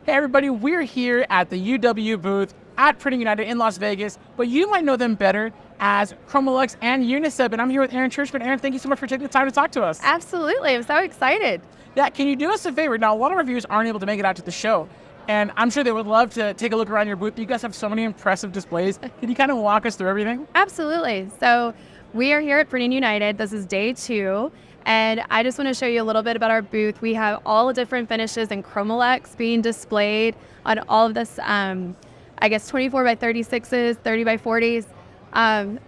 Hey everybody, we're here at the UW booth at Printing United in Las Vegas, but you might know them better as Chromalux and Unisub, and I'm here with Erin Churchman. Erin, thank you so much for taking the time to talk to us. Absolutely, I'm so excited. Yeah, can you do us a favor? Now, a lot of our viewers aren't able to make it out to the show, and I'm sure they would love to take a look around your booth. You guys have so many impressive displays. Can you kind of walk us through everything? Absolutely. So we are here at Printing United. This is day 2. And I just want to show you a little bit about our booth. We have all the different finishes in Chromalux being displayed on all of this, 24 by 36s, 30 by 40s,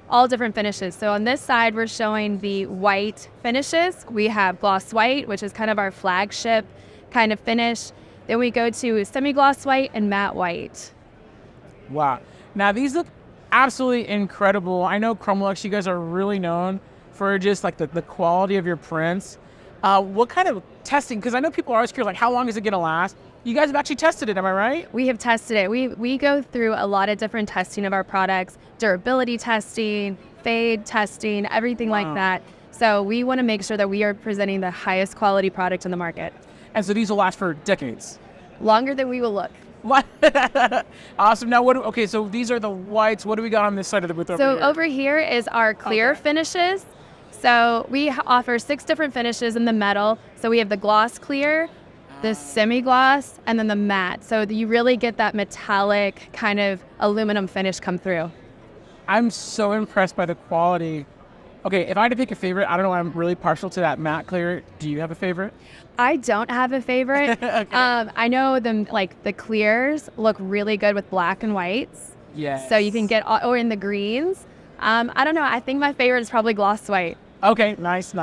all different finishes. So on this side, we're showing the white finishes. We have gloss white, which is kind of our flagship kind of finish. Then we go to semi-gloss white and matte white. Wow. Now, these look absolutely incredible. I know Chromalux, you guys are really known for just like the quality of your prints. What kind of testing? Because I know people are always curious, like how long is it going to last? You guys have actually tested it, am I right? We have tested it. We go through a lot of different testing of our products, durability testing, fade testing, everything like that. So we want to make sure that we are presenting the highest quality product in the market. And so these will last for decades? Longer than we will look. What? Awesome. Now, okay, so these are the whites. What do we got on this side of the booth over here? So over here is our clear finishes. So we offer 6 different finishes in the metal. So we have the gloss clear, the semi-gloss, and then the matte. So you really get that metallic kind of aluminum finish come through. I'm so impressed by the quality. Okay, if I had to pick a favorite, I don't know, I'm really partial to that matte clear. Do you have a favorite? I don't have a favorite. Okay. I know them, like the clears look really good with black and whites. Yes. So you can get, or in the greens. I don't know, I think my favorite is probably gloss white. Okay, nice.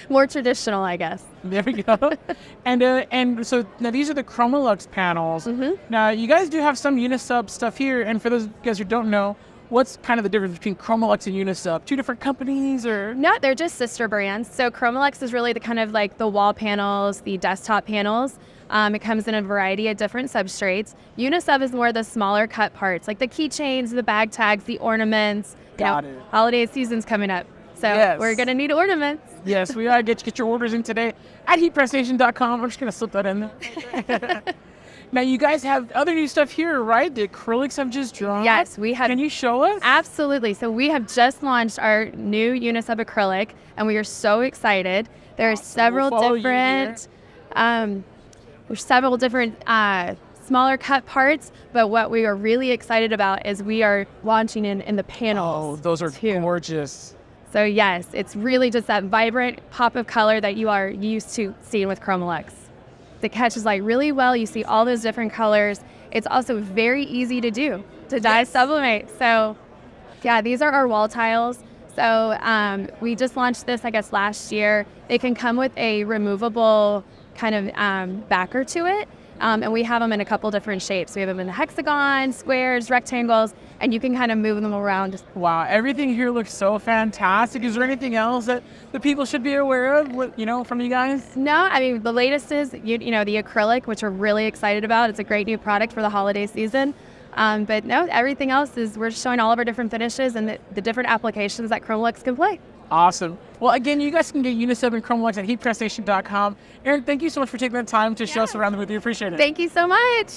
More traditional, I guess. There we go. And so now these are the Chromalux panels. Mm-hmm. Now you guys do have some Unisub stuff here, and for those guys who don't know, what's kind of the difference between Chromalux and Unisub? 2 different companies, or? No, they're just sister brands. So Chromalux is really the kind of like the wall panels, the desktop panels. It comes in a variety of different substrates. Unisub is more the smaller cut parts, like the keychains, the bag tags, the ornaments. Got it. Holiday season's coming up. So Yes. We're going to need ornaments. Yes, we gotta get your orders in today at heatpressstation.com. We're just gonna slip that in there. Now you guys have other new stuff here, right? The acrylics have just dropped. Yes, we have. Can you show us? Absolutely. So we have just launched our new Unisub acrylic, and we are so excited. There are several different, smaller cut parts, but what we are really excited about is we are launching in the panels. Oh, those are too. gorgeous. So yes, it's really just that vibrant pop of color that you are used to seeing with Chromalux. It catches light really well. You see all those different colors. It's also very easy to do, to dye sublimate. So yeah, these are our wall tiles. So we just launched this, I guess, last year. They can come with a removable kind of backer to it. And we have them in a couple different shapes. We have them in hexagons, squares, rectangles, and you can kind of move them around. Wow, everything here looks so fantastic. Is there anything else that the people should be aware of, from you guys? No, I mean, the latest is, the acrylic, which we're really excited about. It's a great new product for the holiday season. But no, everything else is we're showing all of our different finishes and the different applications that Chromalux can play. Awesome. Well, again, you guys can get Unisub and Chromalux at heatpressstation.com. Erin, thank you so much for taking the time to show us around the booth. We appreciate it. Thank you so much.